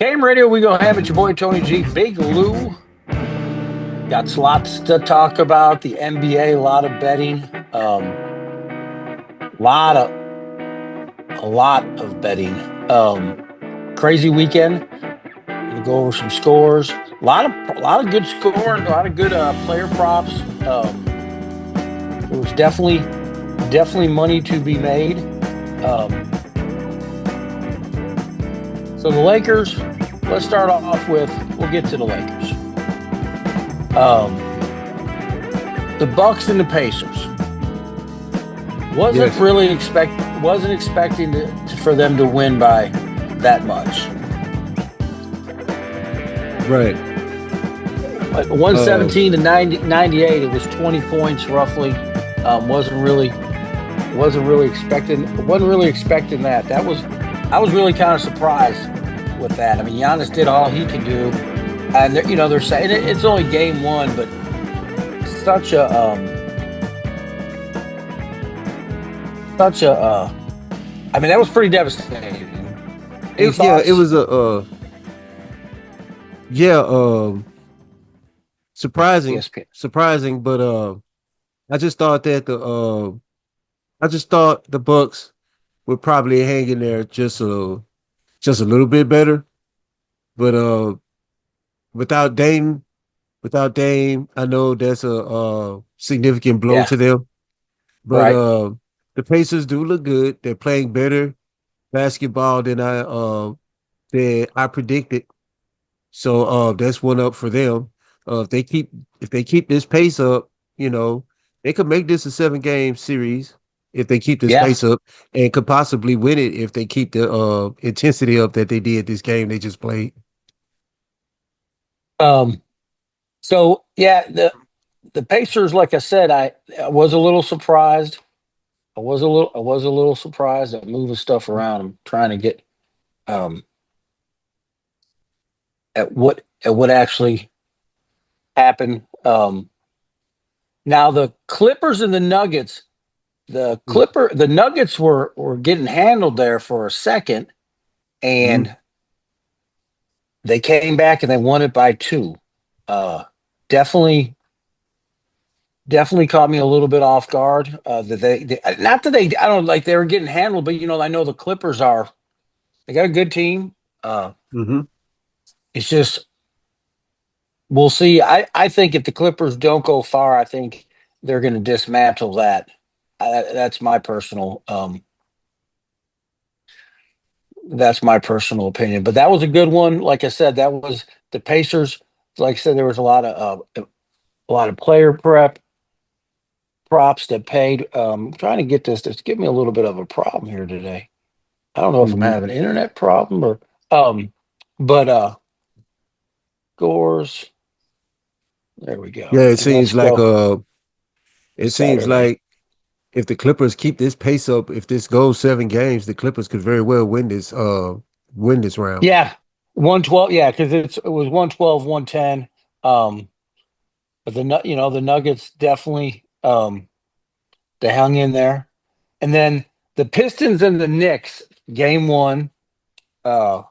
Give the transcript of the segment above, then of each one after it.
Cam Radio, we go ham. It's your boy Tony G, Big Lou. Got lots to talk about. The NBA, a lot of betting. Lot of a lot of betting. Crazy weekend. Gonna go over some scores. A lot of good scoring. A lot of good player props. It was definitely money to be made. So the Lakers. Let's start off with. We'll get to the Lakers. The Bucks and the Pacers. Yes, Wasn't expecting for them to win by that much. right. Like Uh, 117 to 98, it was 20 points roughly. Wasn't really expecting that. I was really kind of surprised with that. I mean, Giannis did all he could do, and they're saying it's only game one, but such a such a I mean, that was pretty devastating. Any it thoughts? was a yeah, surprising, ESPN. surprising, but I just thought that I just thought the Bucks would probably hang in there just a little bit better, but without Dame, without Dame, I know that's a significant blow Yeah, to them, but right. the Pacers do look good. They're playing better basketball than I predicted. So that's one up for them. If they keep this pace up, you know, they could make this a 7 game series if they keep this Yeah. pace up and could possibly win it if they keep the intensity up that they did this game they just played. Um. So yeah, the Pacers, like I said, I was a little surprised. I was a little surprised at moving stuff around. I'm trying to get um at what actually happened. Now the Clippers and the Nuggets. The Nuggets were getting handled there for a second, Mm-hmm. and they came back and they won it by two. Uh, definitely definitely caught me a little bit off guard. That they not that they I don't like they were getting handled, but I know the Clippers are they got a good team. Uh, Mm-hmm. it's just we'll see. I think if the Clippers don't go far, I think they're going to dismantle that. That's my personal opinion. But that was a good one. Like I said, that was the Pacers. Like I said, there was a lot of player prep props that paid. Trying to get this. This give me a little bit of a problem here today. I don't know if I'm Mm-hmm. having an internet problem or um, but scores. There we go. Yeah, And let's it seems Saturday. like if the Clippers keep this pace up, if this goes 7 games, the Clippers could very well win this round. Yeah, 112. Yeah, because it was 112, 110. Um, but the Nuggets definitely they hung in there, and then the Pistons and the Knicks game one. Uh,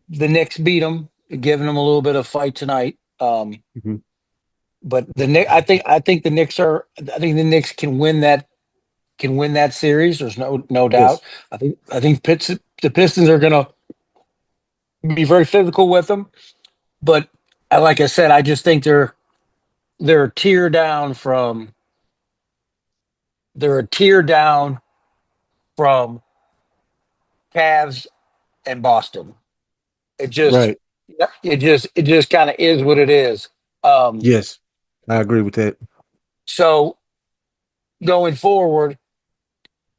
the Knicks beat them, giving them a little bit of fight tonight. Mhm. But I think the Knicks are. I think the Knicks can win that series. There's no doubt. Yes. I think the Pistons are going to be very physical with them. But like I said, I just think they're a tier down from they're a tier down from Cavs and Boston. It just Right. it just kind of is what it is. Um, Yes. I agree with that. so going forward,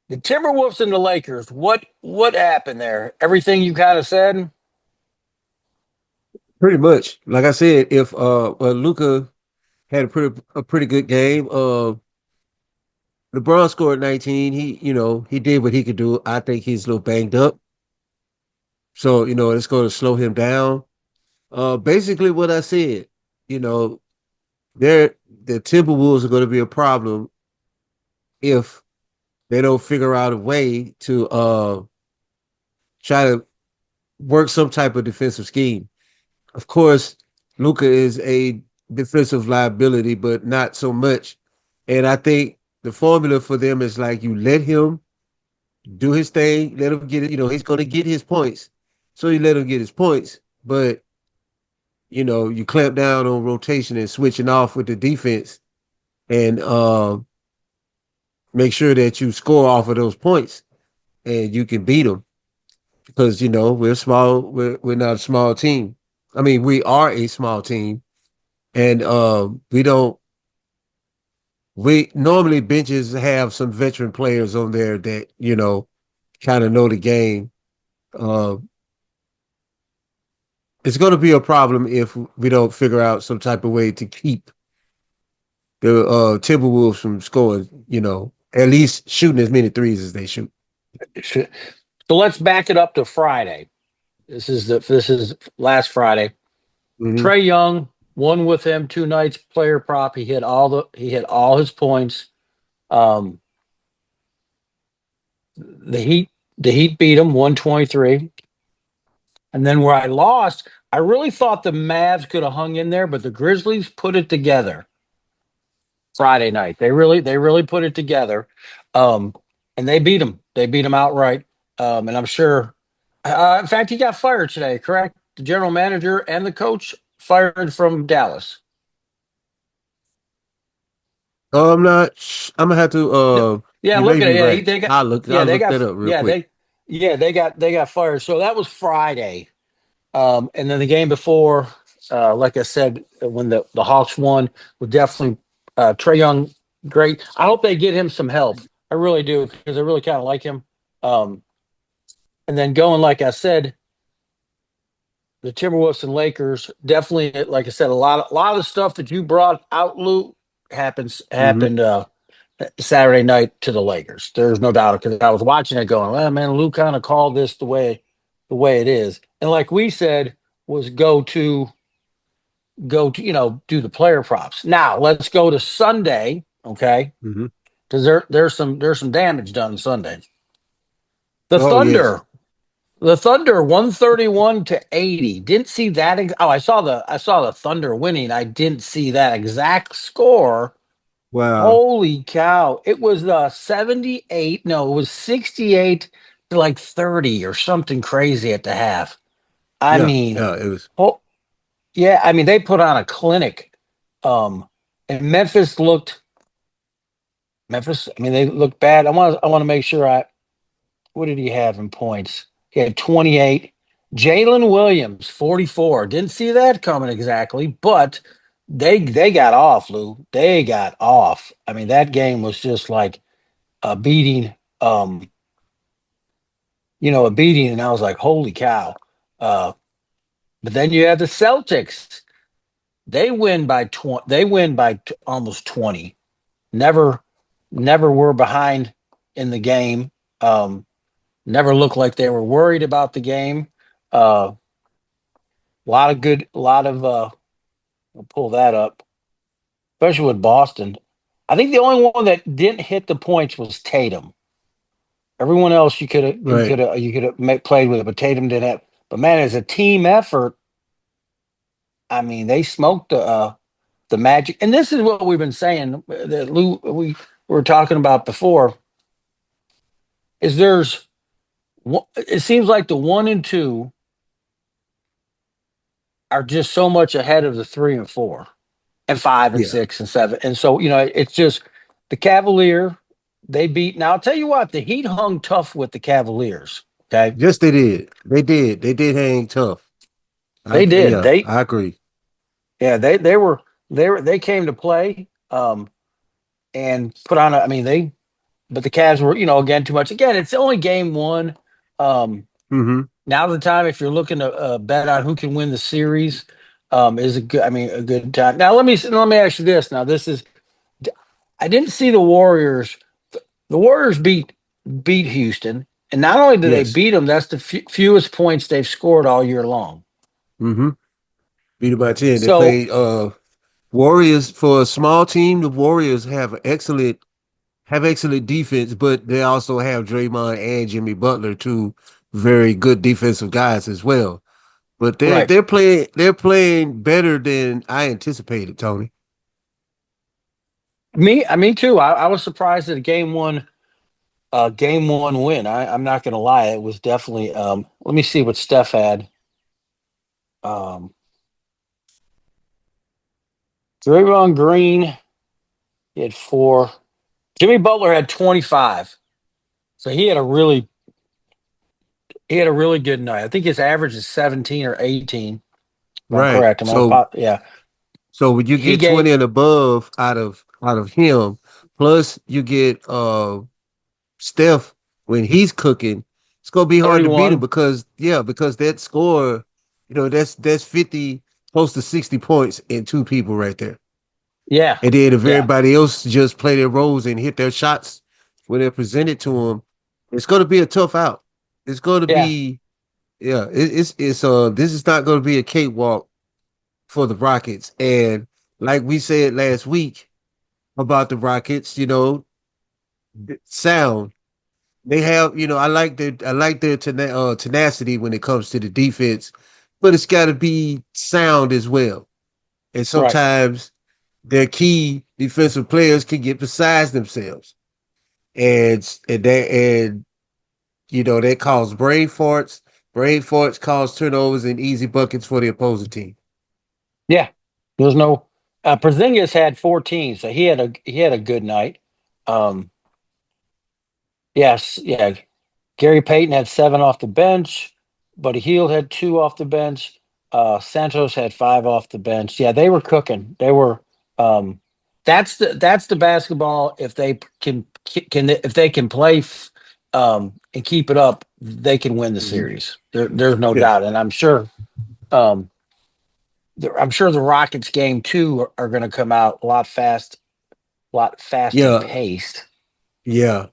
the Timberwolves and the Lakers. What happened there? Everything you kind of said. Pretty much. Like I said, if Luca had a pretty good game, LeBron scored 19. He did what he could do. I think he's a little banged up. So, it's going to slow him down. Basically what I said, you know, they're the Timberwolves are going to be a problem if they don't figure out a way to try to work some type of defensive scheme. Of course, Luca is a defensive liability, but not so much. And I think the formula for them is like you let him do his thing, let him get it. He's going to get his points, so you let him get his points. But you clamp down on rotation and switching off with the defense, and make sure that you score off of those points, and you can beat them because we're small. We're not a small team. I mean, we are a small team, and we don't. We normally benches have some veteran players on there that kind of know the game. Uh, it's going to be a problem if we don't figure out some type of way to keep the Timberwolves from scoring. At least shooting as many threes as they shoot. So let's back it up to Friday. This is last Friday. Mm-hmm. Trey Young, one with him, 2 nights, player prop. He hit all his points. Um, the Heat beat him 123. And then where I lost, I really thought the Mavs could have hung in there, but the Grizzlies put it together Friday night. They really put it together. Um, and they beat him. They beat him outright. And I'm sure in fact he got fired today, correct? The general manager and the coach fired from Dallas. I'm not. I'm gonna have to. No, yeah, You look may at be it. Yeah, right. they got. I'll look. Yeah, I'll they look got. that up real Yeah, quick. they got fired. So that was Friday. And then the game before, like I said, when the Hawks won, was definitely Trey Young. Great. I hope they get him some help. I really do because I really kind of like him. Um, and then going, like I said, the Timberwolves and Lakers definitely, like I said, a lot of the stuff that you brought out, Lou, happens Mm-hmm. happened Saturday night to the Lakers. There's no doubt because I was watching it going, well, man, Lou kind of called this the way it is, and like we said, was go to do the player props. Now let's go to Sunday, okay? Mm-hmm. Because there's some damage done Sunday. The Oh yes. Thunder, the Thunder, 131-80. Didn't see that. Oh, I saw the Thunder winning. I didn't see that exact score. Wow. Holy cow! It was 78. No, it was 68 to like 30 or something crazy at the half. I Yeah. mean, Yeah. It was. oh yeah. I mean, they put on a clinic. Um, and Memphis. I mean, they look bad. I want to make sure what did he have in points? He had 28. Jalen Williams, 44. Didn't see that coming exactly, but they got off, Lou. They got off. I mean, that game was just like a beating, a beating, and I was like, holy cow. Uh, but then you have the Celtics. They win by almost 20. Never, never were behind in the game. Um, Never looked like they were worried about the game. A a lot of I'll pull that up, especially with Boston. I think the only one that didn't hit the points was Tatum. Everyone else Right. you could have played with it, but Tatum didn't have. But man, as a team effort, I mean, they smoked the Magic, and this is what we've been saying that Lou we were talking about before. Is it seems like the 1 and 2 are just so much ahead of the 3 and 4 and 5 and 6 and 7. And so, it's just the Cavalier, they beat. Now, I'll tell you what, the Heat hung tough with the Cavaliers. Okay. Yes, they did. They did. They did hang tough. They did. Yeah, They, I agree. yeah, they came to play and put on, but the Cavs were, again, too much. Again, it's only game one. Um, Mm-hmm. Now's the time if you're looking to bet on who can win the series. Is a good time. Now let me ask you this. Now this is I didn't see the Warriors. The Warriors beat Houston, and not only did they Yes. beat them, that's the fewest points they've scored all year long. Mm-hmm. Beat it by 10. They So played Warriors for a small team. The Warriors have excellent defense, but they also have Draymond and Jimmy Butler, two very good defensive guys as well. But they're Right. they're playing better than I anticipated, Tony. Me too. I was surprised at a game one win. I'm not gonna lie, it was definitely let me see what Steph had. Um Draymond Green, he had four. Jimmy Butler had 25. So he had a really good night. I think his average is 17 or 18, if I'm Right. correct. Yeah. So when you He get gave 20 and above out of him, plus you get Steph when he's cooking, it's gonna be hard to beat him 31. because that score, that's 50, close to 60 points in two people right there. Yeah. And then if Yeah. everybody else just play their roles and hit their shots when they're presented to them, it's gonna be a tough out. It's gonna Yeah. be yeah, it's this is not gonna be a cakewalk for the Rockets. And like we said last week about the Rockets, sound. They have, I like their tenacity when it comes to the defense, but it's got to be sound as well. And Right. sometimes their key defensive players can get besides themselves, and that cause brain farts. Brain farts cause turnovers and easy buckets for the opposing team. Yeah. There's no Porzingis had 14, so he had a good night. Um yes, yeah. Gary Payton had seven off the bench. Buddy Hield had two off the bench. Santos had five off the bench. Yeah, they were cooking. They were. Um, that's the basketball. If they can if they can play and keep it up, they can win the Mhm. series. There's no Yeah, doubt. And um, I'm sure the Rockets game two are going to come out a lot faster yeah, paced. yeah.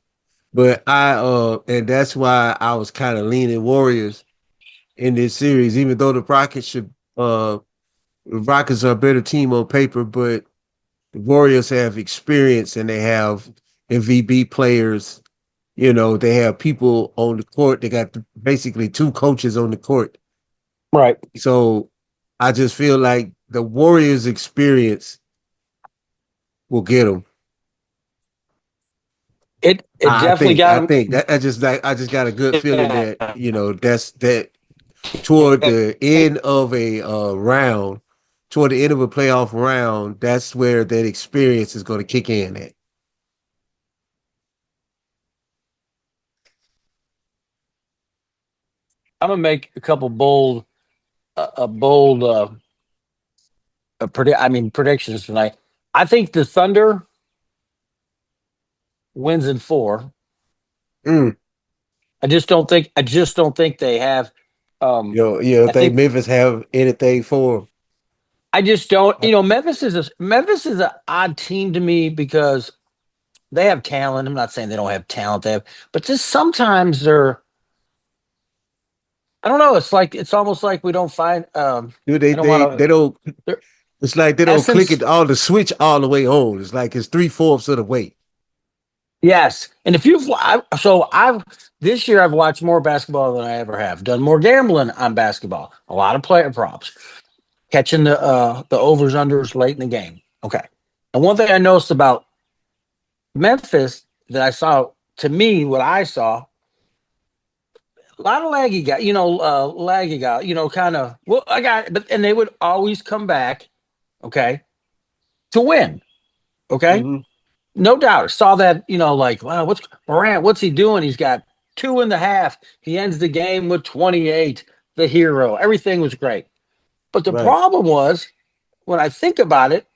But and that's why I was kind of leaning Warriors in this series, even though the Rockets are a better team on paper, but the Warriors have experience and they have MVB players. They have people on the court. They got basically two coaches on the court. Right. So I just feel like the Warriors' experience will get them. It I definitely think. got I them. think that I just got a good feeling Yeah. that that's that toward the end of a round, toward the end of a playoff round. That's where that experience is going to kick in at. I'm gonna make a couple bold, a bold, predictions tonight. I think the Thunder wins in four. Mm. I just don't think they have. Um, I Think think Memphis have anything for I just don't. them. Memphis is an odd team to me because they have talent. I'm not saying they don't have talent. They have, but just sometimes they're. I don't know. It's almost like we don't find. Dude, they I don't they want they to. don't. Their It's like they don't click essence. it all the switch all the way on. It's like it's three-fourths of the way. Yes, and if you've so I've this year I've watched more basketball than I ever have. Done more gambling on basketball. A lot of player props, catching the overs unders late in the game. Okay, and one thing I noticed about Memphis that I saw, to me, what I saw, a lot of laggy guy, laggy guy, kind of. Well, I got, but and they would always come back, okay, to win. Okay, Hmm. no doubt. Saw that, like, wow, what's Morant? What's he doing? He's got two and a half. He ends the game with 28, the hero. Everything was great. But the Right. problem was, when I think about it,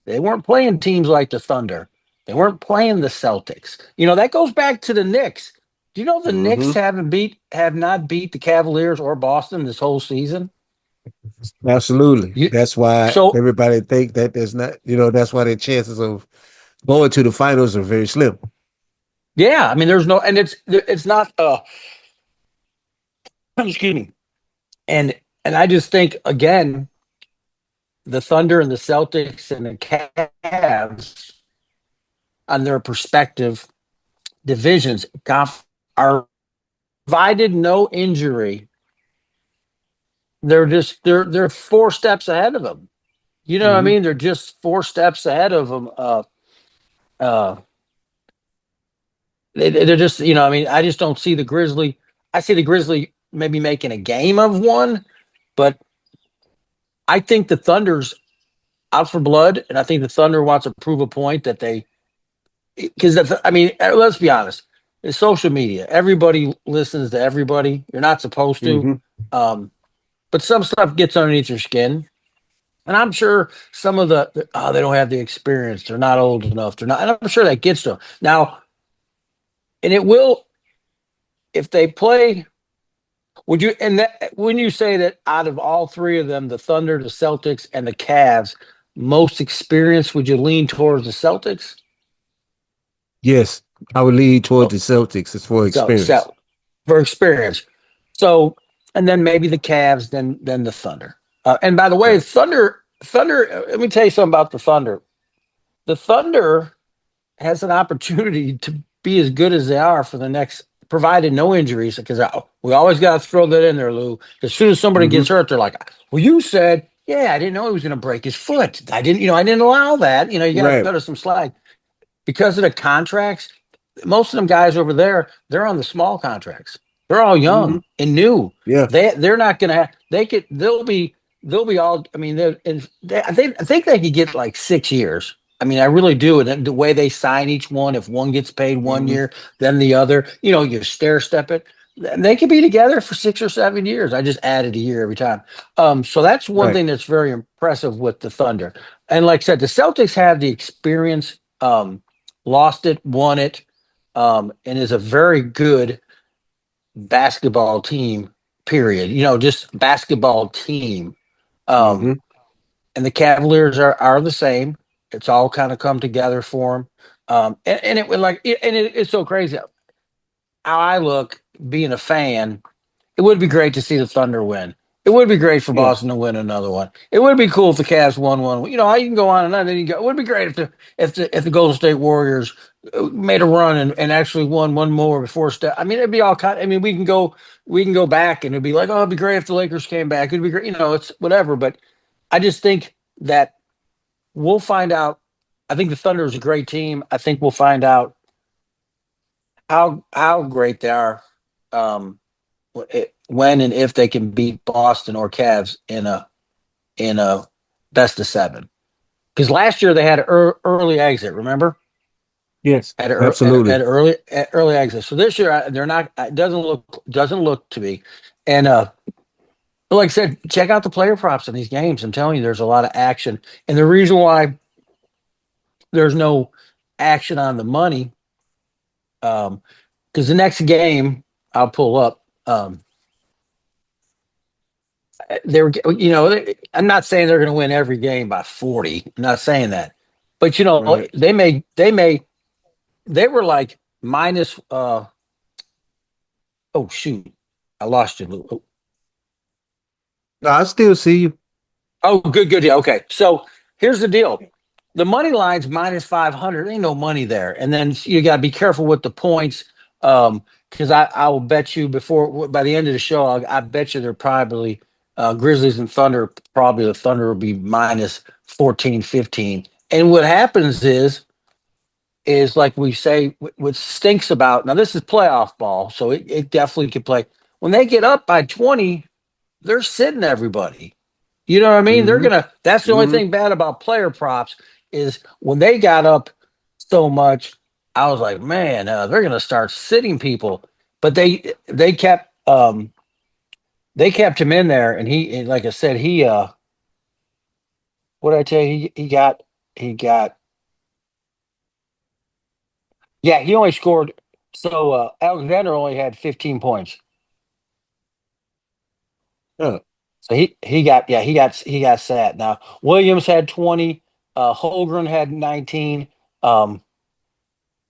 they weren't playing teams like the Thunder. They weren't playing the Celtics. That goes back to the Knicks. Do you know the Knicks Hmm. have not beat the Cavaliers or Boston this whole season? Absolutely. You That's why so everybody think that there's not. That's why their chances of going to the finals are very slim. yeah, I mean there's no, and it's not excuse me. And I just think, again, the Thunder and the Celtics and the Cavs on their perspective divisions are provided no injury, they're 4 steps ahead of them. You know what I Hmm. mean? They're just 4 steps ahead of them. Uh, they're just, I mean, I just don't see the Grizzly. I see the Grizzly maybe making a game of one, but I think the Thunder's out for blood, and I think the Thunder wants to prove a point that they, because I mean, let's be honest, it's social media. Everybody listens to everybody. You're not supposed to, Hmm. um, but some stuff gets underneath your skin. And I'm sure some of they don't have the experience. They're not old enough. They're not. And I'm sure that gets to them. Now, and it will if they play. Would you and that when you say that out of all three of them, the Thunder, the Celtics, and the Cavs, most experienced, would you lean towards the Celtics? Yes, I would lead toward Oh, the Celtics as for experience. so for experience. So, and then maybe the Cavs, then the Thunder. And by the way, Right. Thunder. Let me tell you something about the Thunder. The Thunder has an opportunity to be as good as they are for the next, provided no injuries, because we always got to throw that in there, Lou. As soon as somebody Hmm. gets hurt, they're like, "Well, you said, yeah, I didn't know he was going to break his foot. I didn't allow that. You got to Right. cut us some slack because of the contracts. Most of them guys over there, they're on the small contracts. They're all Hmm. young and new. Yeah. They're not going to have. They'll be all. I mean, I think they could get like 6 years. I mean, I really do. And the way they sign each one, if one gets paid one Hmm. year, then the other, you stair step it. They could be together for 6 or 7 years. I just added a year every time. So that's one Right. thing that's very impressive with the Thunder. And like I said, the Celtics have the experience. Lost it, won it, and is a very good basketball team. Period. Just basketball team. Um, Hmm. and the Cavaliers are the same. It's all kind of come together for them. And it would it's so crazy how I look being a fan. It would be great to see the Thunder win. It would be great for Yeah. Boston to win another one. It would be cool if the Cavs won one. You can go on and on. Then you go. It would be great if the Golden State Warriors made a run and actually won one more before step. I mean, it'd be all kind. I mean, we can go back and it'd be like, oh, it'd be great if the Lakers came back. It'd be great. It's whatever. But I just think that we'll find out. I think the Thunder is a great team. I think we'll find out how great they are. Um, when and if they can beat Boston or Cavs in a best of seven. Because last year they had an early exit. Remember, Yes. at Absolutely. early exit. So this year they're not. It doesn't look to be. And like I said, check out the player props in these games. I'm telling you, there's a lot of action. And the reason why there's no action on the money, because the next game I'll pull up. They're I'm not saying they're going to win every game by 40. I'm not saying that. But Right. they were like minus oh shoot. I lost you, Lou. No, I still see you. Oh, good. Yeah, okay. So here's the deal. The money line's minus 500. Ain't no money there. And then you got to be careful with the points. Because I will bet you by the end of the show, I bet you they're probably Grizzlies and Thunder, probably the Thunder will be minus 14, 15. And what happens is like we say, what stinks about now, this is playoff ball, so it definitely could play. When they get up by 20, they're sitting everybody. You know what I mean? Hmm. That's the only Hmm. thing bad about player props is when they got up so much, I was like, man, they're gonna start sitting people. But they kept him in there, and like I said, what did I tell you? He got yeah, he only scored. So Alexander only had 15 points. Yeah. So he got sat. Now Williams had 20, Holgren had 19. Um,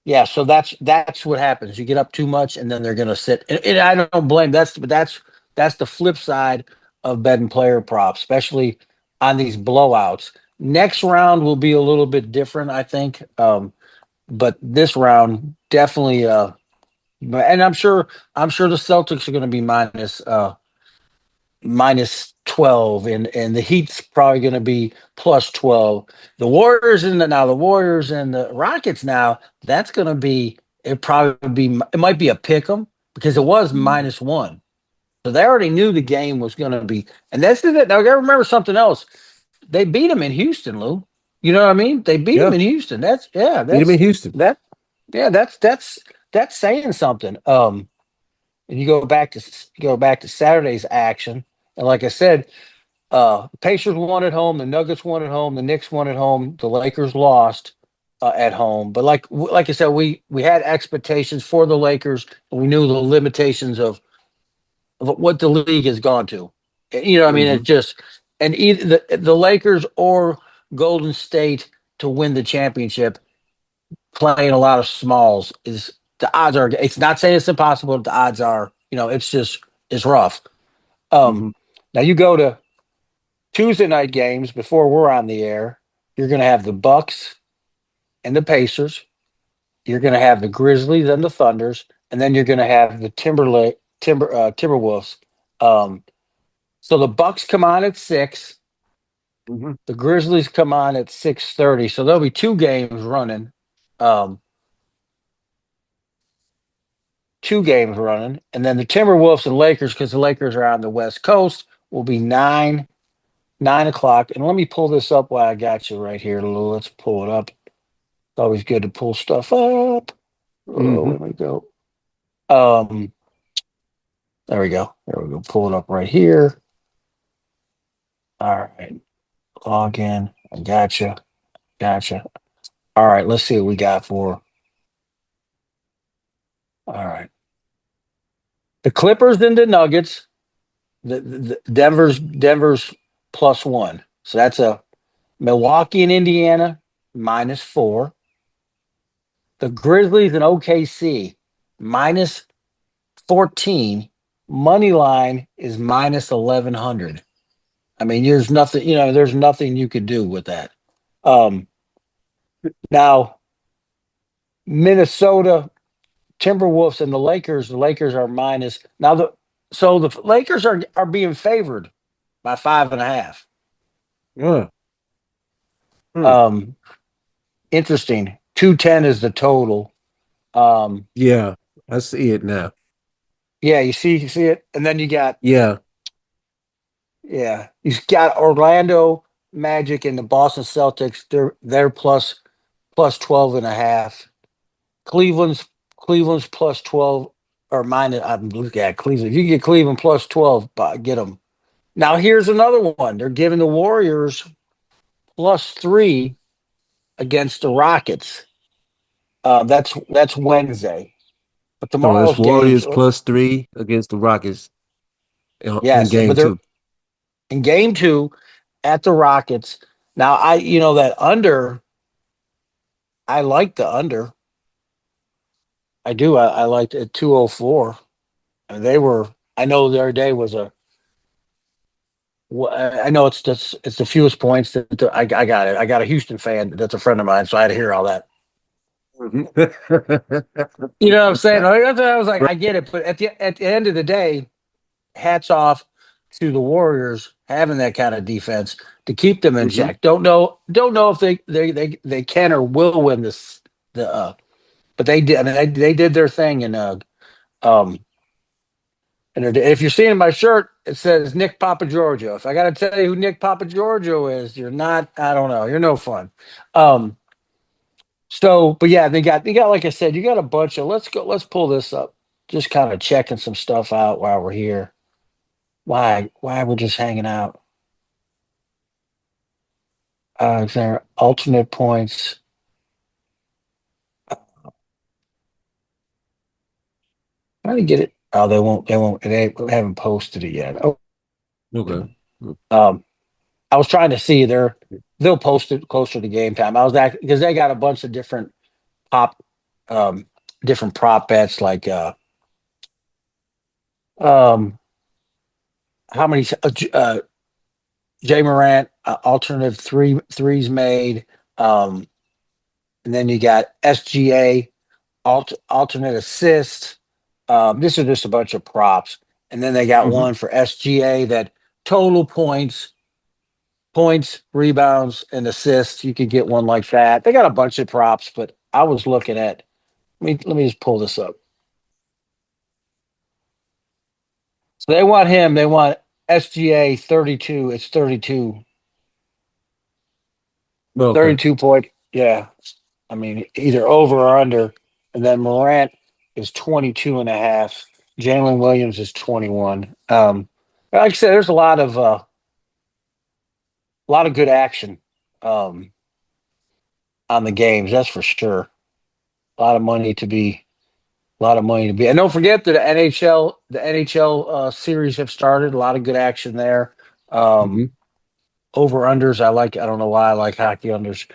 Yeah, so that's what happens. You get up too much, and then they're going to sit. And I don't blame. That's the flip side of betting player props, especially on these blowouts. Next round will be a little bit different, I think. But this round But and I'm sure the Celtics are going to be minus 12, and the Heat's probably going to be plus 12. The Warriors and the Rockets now, that's going to be it might be a pick 'em because it was -1. So they already knew the game was going to be, and that's the now. I got to remember something else. They beat them in Houston, Lou. You know what I mean? They beat them Yeah, in Houston. That's yeah. beat him in Houston. That yeah. That's saying something. And you go back to Saturday's action, and like I said, the Pacers won at home, the Nuggets won at home, the Knicks won at home, the Lakers lost at home. But like I said, we had expectations for the Lakers, and we knew the limitations of what the league has gone to. You know, what I mean, it's Hmm. just and either the Lakers or Golden State to win the championship, playing a lot of smalls is the odds are. It's not saying it's impossible. But the odds are, it's just it's rough. Um, Hmm. Now you go to Tuesday night games before we're on the air. You're going to have the Bucks and the Pacers. You're going to have the Grizzlies and the Thunders, and then you're going to have the Timberwolves. Um, so the Bucks come on at 6. Hmm. The Grizzlies come on at 6:30. So there'll be two games running. Um, two games running, and then the Timberwolves and Lakers, because the Lakers are on the West Coast, will be 9 o'clock. And let me pull this up while I got you right here, Lou. Let's pull it up. It's always good to pull stuff up. Oh, Hmm. where we go? Um, there we go. There we go. Pull it up right here. All right, log in. I gotcha. Gotcha. All right, let's see what we got for. All right, the Clippers and the Nuggets. The Denver's +1. So that's a Milwaukee and Indiana -4. The Grizzlies and OKC -14. Money line is -1100. I mean, there's nothing you could do with that. Um, Now Minnesota Timberwolves and the Lakers are minus now the Lakers are being favored by 5.5. Yeah. Hmm. Um, Interesting. 210 is the total. Um, Yeah, I see it now. yeah, you see it, and then Yeah. you got Orlando Magic and the Boston Celtics. They're plus 12.5. Cleveland's plus 12 or minus. I'm looking at Cleveland. If you can get Cleveland plus 12, get them. Now here's another one. They're giving the Warriors +3 against the Rockets. That's Wednesday. But So it's tomorrow's games, Warriors +3 against the Rockets in yes, game but they're two. in game two at the Rockets. Now that under. I like the under. I do. I liked it 204. And they were. I know the other day was a. I know it's the fewest points I got it. I got a Houston fan that's a friend of mine, so I had to hear all that. Mhm. You know what I'm saying? I was like, I get it, but at the end of the day, hats off to the Warriors having that kind of defense to keep them in Mhm. check. Don't know if they can or will win this the but they did. I mean, they did their thing um and if you're seeing my shirt, it says Nick Papagiorgio. If I got to tell you who Nick Papagiorgio is, you're not. I don't know. You're no fun. Um. But yeah, they got like I said, you got a bunch of. Let's go. Let's pull this up. Just kind of checking some stuff out while we're here. Why we're just hanging out? Is there alternate points? How to get it? Oh, they won't. They won't. They haven't posted it yet. Oh, Okay. um, I was trying to see they'll post it closer to game time. I was actually because they got a bunch of pop, um, different prop bets like um, how many Jay Morant alternative threes made, and then you got SGA alternate assist. This is just a bunch of props. And then they got Hmm. one for SGA that total points, rebounds, and assists. You could get one like that. They got a bunch of props, but I was looking at. Let me just pull this up. So they want him. They want SGA 32. It's 32, Okay. 32 point. Yeah. I mean, either over or under. And then Morant is 22 and a half. Jalen Williams is 21. Like I said, there's a lot of good action um, on the games. That's for sure. A lot of money to be A lot of money to be. And don't forget that the NHL series have started. A lot of good action there. Um, Hmm. Over unders. I don't know why I like hockey unders,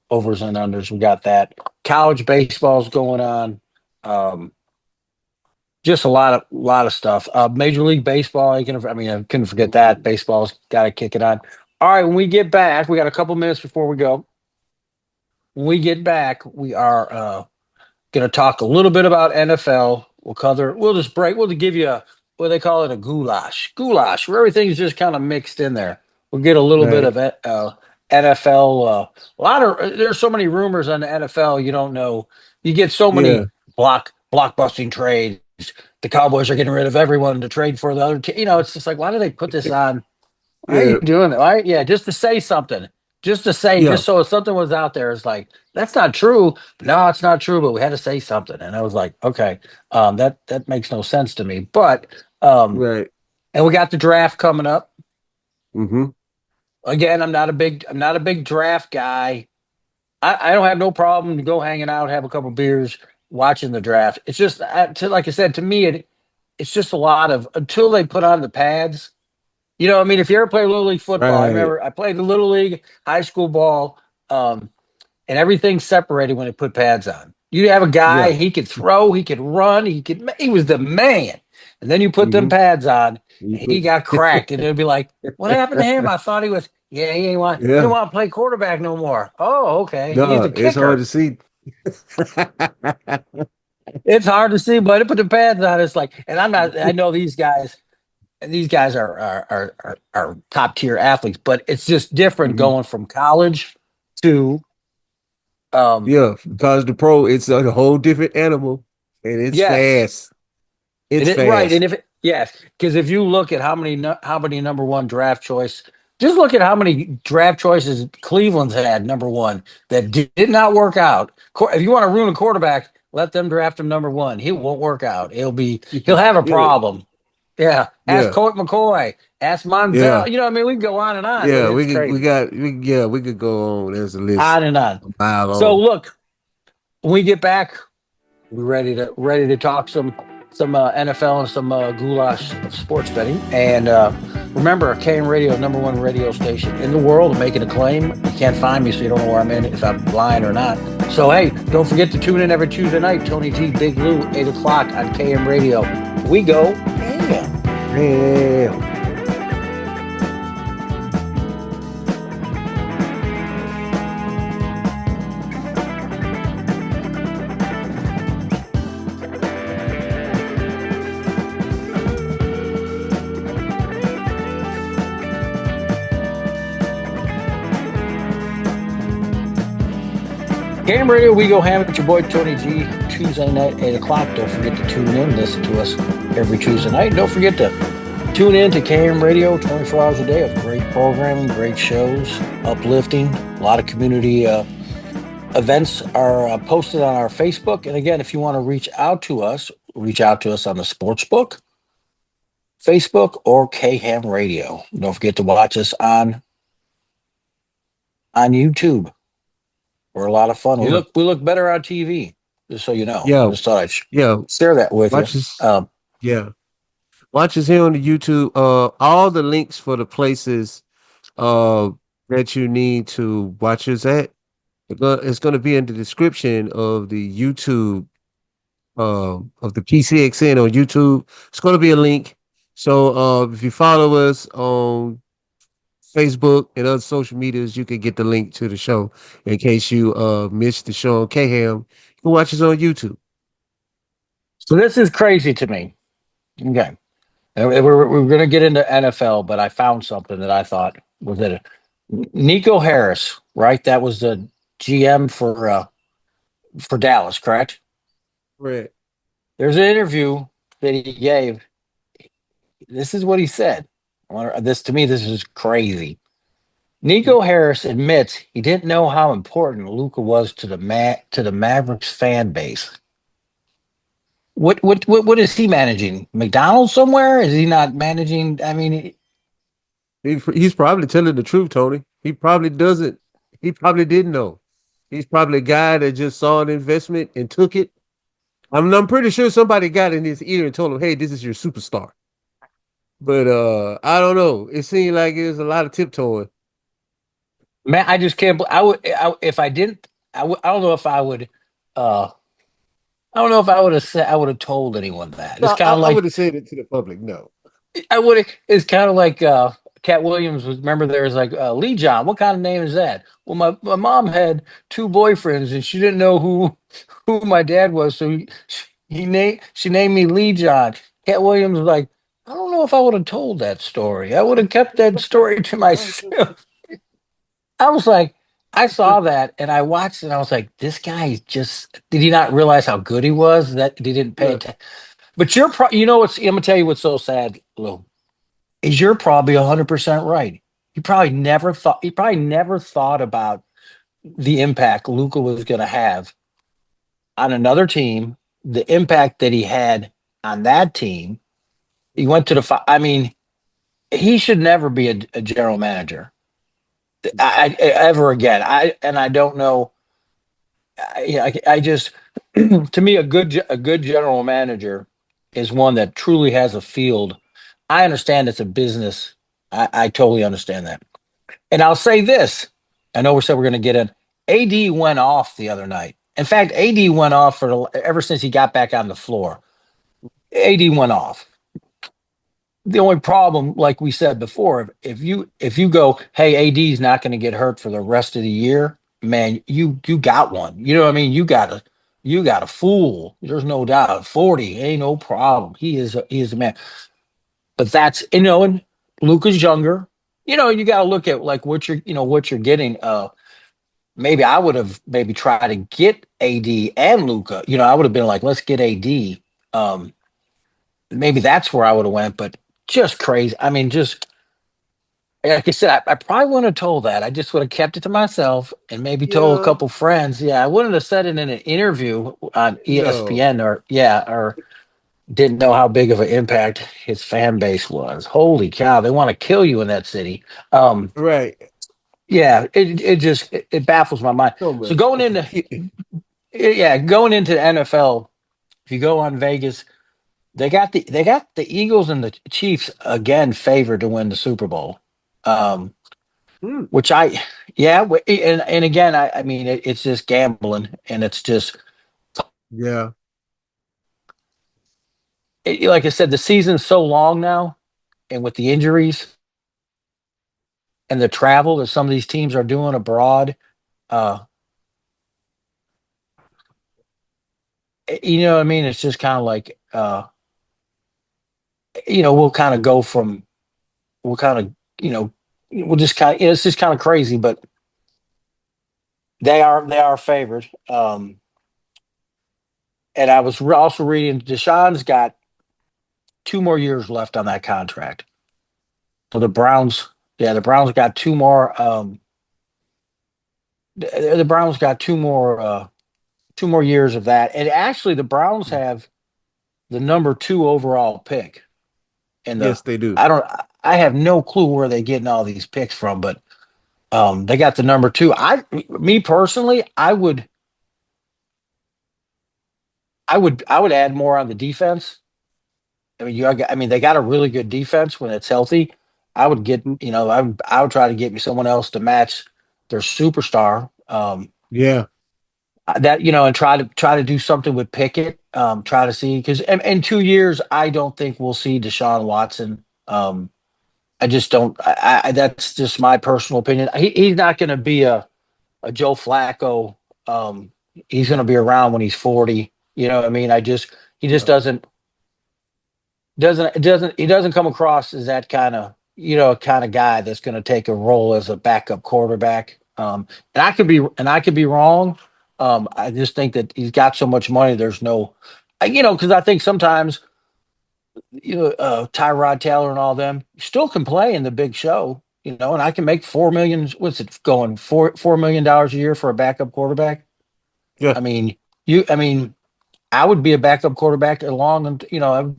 overs and unders. We got that. College baseball's going on. Um, just a lot of stuff. Major League Baseball. I couldn't forget that. Baseball's got to kick it on. All right, when we get back, we got a couple minutes before we go. When we get back, we are going to talk a little bit about NFL. We'll just break. We'll give you what they call it, a goulash, where everything's just kind of mixed in there. We'll get a little bit Right. of NFL. There's so many rumors on the NFL. You don't know. You get so Yeah. many blockbusting trades. The Cowboys are getting rid of everyone to trade for the other team. It's just like, why do they put this on? Why are you Yeah. doing that? Why? Yeah, just to say something. Yeah. Just so if something was out there, it's like, that's not true. No, it's not true, but we had to say something. And I was like, okay, that makes no sense to me. But Right. and we got the draft coming up. Hmm. Again, I'm not a big draft guy. I don't have no problem to go hanging out, have a couple beers, watching the draft. It's just like I said, to me, it's just a lot of until they put on the pads. If you ever play Little League football, I Right. remember I played the Little League high school ball, and everything's separated when they put pads on. You have a guy, Yeah. he could throw, he could run, he was the man. And then you put them Hmm. pads on, You and he put. got cracked, and it'd be like, what happened to him? I thought yeah, he didn't Yeah. want to play quarterback no more. Oh, okay, he's No, a it's hard to kicker. see. It's hard to see, but to put the pads on, it's like, and I'm not. I know these guys. And these guys are top tier athletes, but it's just different Hmm. going from college to um Yeah, because the pro, it's a whole different animal, and it's yes, fast. It's right. fast. And yes, because if you look at how many number one draft choice, just look at how many draft choices Cleveland's had number one that did not work out. If you want to ruin a quarterback, let them draft him number one. He won't work out. He'll have a Yeah, problem. Yeah, ask yeah, Colt McCoy, ask yeah, Monzel. We can go on and on. yeah. It's crazy. We could go on. There's a list On and on. a mile So long. look, when we get back, we're ready to talk some NFL and some goulash of sports betting. And remember, KM Radio, number one radio station in the world, making a claim. You can't find me, so you don't know where I'm in, if I'm lying or not. So hey, don't forget to tune in every Tuesday night. Tony G, Big Lou, 8 o'clock on KM Radio. We go. Yeah. Damn. KM Radio, we go ham. It's your boy Tony G. Tuesday night, 8 o'clock. Don't forget to tune in, listen to us every Tuesday night. Don't forget to tune in to KM Radio 24 hours a day of great programming, great shows, uplifting. A lot of community events are posted on our Facebook. And again, if you want to reach out to us on the Sportsbook, Facebook, or KHAM Radio. Don't forget to watch us on YouTube. We're a lot of fun. We Yeah, look better on TV, just so you know. yeah, Just thought I'd yeah. share that with you. Watch us. Um, Yeah, watch us here on the YouTube. All the links for the places uh that you need to watch us at. It's going to be in the description of the YouTube of the PCXN on YouTube. It's going to be a link. So if you follow us on Facebook and other social medias, you can get the link to the show in case you missed the show on KHAM. You can watch us on YouTube. So this is crazy to me. Okay. We're going to get into NFL, but I found something that I thought was it. Nico Harris, right? That was the GM for Dallas, correct? Right. There's an interview that he gave. This is what he said. This to me, this is crazy. Nico Harris admits he didn't know how important Luca was to the Mavericks fan base. What is he managing? McDonald's somewhere? Is he not managing? I mean, He's probably telling the truth, Tony. He probably doesn't. He probably didn't know. He's probably a guy that just saw an investment and took it. I'm pretty sure somebody got in his ear and told him, "Hey, this is your superstar." But I don't know. It seemed like it was a lot of tiptoeing. man, I just can't. If I didn't. I don't know if I would. Uh, I don't know if I would have said. I would have told anyone that. It's No, kind of I like would have said it to the public. No. I would have. It's kind of like Cat Williams was. Remember, there was like Lee John. What kind of name is that? Well, my mom had two boyfriends, and she didn't know who my dad was, so he named she named me Lee John. Cat Williams was like, I don't know if I would have told that story. I would have kept that story to myself. I was like, I saw that and I watched it. And I was like, this guy just did he not realize how good he was that he didn't pay Look, attention? But you know what's I'm gonna tell you what's so sad, Lou, is you're probably 100% right. He probably never thought about the impact Luca was going to have on another team, the impact that he had on that team. He went to I mean, he should never be a general manager ever again. I don't know. I just to me a good general manager is one that truly has a field. I understand it's a business. I totally understand that. And I'll say this. I know we said we're going to get in. AD went off the other night. In fact, AD went off ever since he got back on the floor. AD went off. The only problem, like we said before, if you go, hey, AD's not going to get hurt for the rest of the year, man, you got one. You know what I mean? You got a fool. There's no doubt. 40 ain't no problem. He is a man. But that's and Luca's younger. You got to look at like what you're getting. Maybe I would have maybe tried to get AD and Luca. I would have been like, let's get AD. Maybe that's where I would have went, but just crazy. I mean, just like I said, I probably wouldn't have told that. I just would have kept it to myself and maybe told a yeah, couple friends. Yeah, I wouldn't have said it in an interview on no, ESPN or didn't know how big of an impact his fan base was. Holy cow, they want to kill you in that city. Um, right. yeah, it baffles my mind. So So much. going into yeah, going into the NFL, if you go on Vegas, they got the Eagles and the Chiefs again favored to win the Super Bowl. Um, Hmm. which yeah, and again, I mean, it's just gambling, and it's just Yeah. like I said, the season's so long now, and with the injuries and the travel that some of these teams are doing abroad, uh, you know what I mean? It's just kind of like, we'll kind of go from, we'll kind of, you know, we'll just kind of, it's just kind of crazy, but they are favored. And I was also reading Deshaun's got 2 more years left on that contract. So the Browns got two more. The Browns got two more years of that, and actually, the Browns have the number two overall pick. And Yes, they do. I don't, I have no clue where they're getting all these picks from, but they got the number two. Me personally, I would add more on the defense. I mean, they got a really good defense when it's healthy. I would get, I would try to get me someone else to match their superstar. Yeah. And try to do something with Pickett. Try to see because in 2 years, I don't think we'll see Deshaun Watson. I just don't. That's just my personal opinion. He's not going to be a Joe Flacco. He's going to be around when he's 40. You know what I mean? He just Yeah. doesn't come across as that kind of kind of guy that's going to take a role as a backup quarterback. And I could be wrong. I just think that he's got so much money. There's no, because I think sometimes Tyrod Taylor and all them still can play in the big show. And I can make 4 million. What's it going $4 million a year for a backup quarterback? Yeah. I mean, you. I mean, I would be a backup quarterback along, and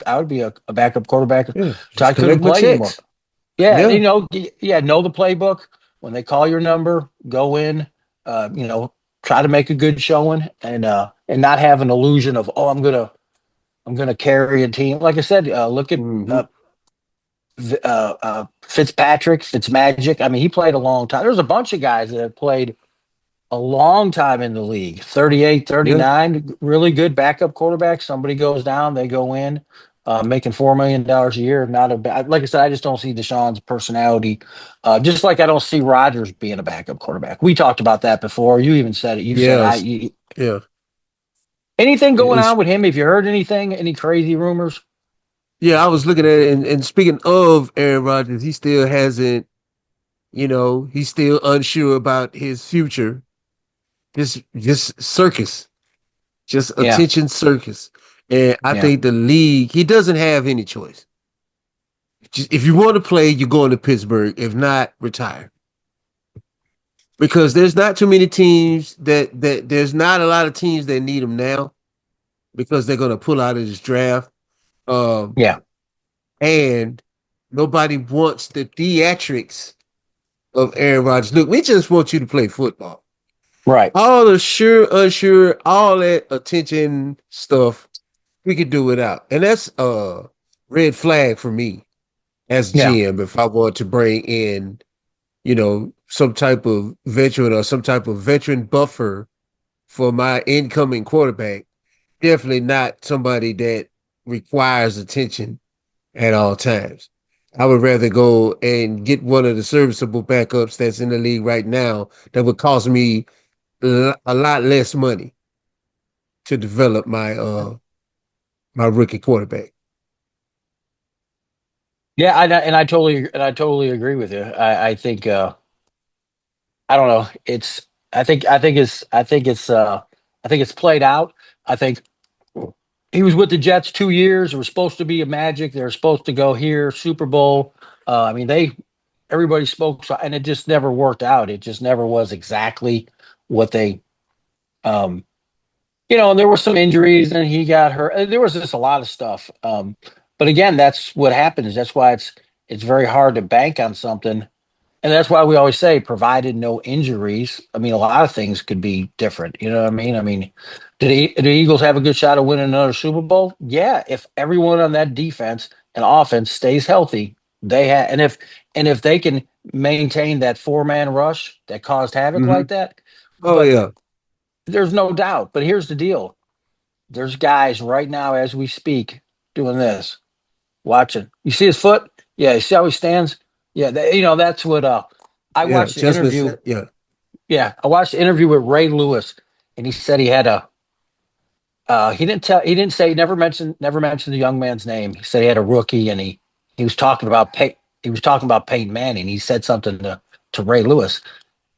I would be a backup quarterback Yeah. till I Just couldn't collect my play anymore. checks. Yeah, and Yeah. yeah, know the playbook. When they call your number, go in. Try to make a good showing, and not have an illusion of, oh, I'm gonna carry a team. Like I said, look at Hmm. Fitzpatrick, Fitzmagic. I mean, he played a long time. There's a bunch of guys that have played a long time in the league. 38, Yeah. 39, really good backup quarterback. Somebody goes down, they go in, making $4 million a year. Not a bad. Like I said, I just don't see Deshaun's personality. Just like I don't see Rodgers being a backup quarterback. We talked about that before. You even said it. You said Yes. Yeah. anything going It's on with him? Have you heard anything? Any crazy rumors? yeah, I was looking at it, and speaking of Aaron Rodgers, he still hasn't, he's still unsure about his future. Just circus, just Yeah, attention circus. And I yeah, think the league, he doesn't have any choice. Just, if you want to play, you're going to Pittsburgh. If not, retire. Because there's not too many teams that there's not a lot of teams that need him now because they're going to pull out of this draft. Um, yeah. and nobody wants the theatrics of Aaron Rodgers. Look, we just want you to play football. Right. All the sure, unsure, all that attention stuff, we could do without. And that's a red flag for me as Yeah. GM if I want to bring in, some type of veteran or some type of veteran buffer for my incoming quarterback. Definitely not somebody that requires attention at all times. I would rather go and get one of the serviceable backups that's in the league right now that would cost me a lot less money to develop my rookie quarterback. Yeah, and I totally agree with you. I think I don't know. I think it's played out. I think he was with the Jets 2 years. It was supposed to be a magic. They were supposed to go here, Super Bowl. I mean, everybody spoke, and it just never worked out. It just never was exactly what they, um, and there were some injuries, and he got hurt. There was just a lot of stuff. But again, that's what happens. That's why it's very hard to bank on something. And that's why we always say, provided no injuries. I mean, a lot of things could be different. You know what I mean? I mean, did the Eagles have a good shot of winning another Super Bowl? Yeah, if everyone on that defense and offense stays healthy, they have. And if they can maintain that four-man rush that caused havoc Hmm. like that, Oh but yeah, there's no doubt. But here's the deal: there's guys right now as we speak doing this, watching. You see his foot? Yeah. You see how he stands? Yeah. That's what. I yeah. watched the Just interview. said, yeah. Yeah, I watched the interview with Ray Lewis, and he said he had a. He didn't tell. He didn't say. Never mentioned the young man's name. He said he had a rookie, and he was talking about He was talking about Peyton Manning. He said something to Ray Lewis,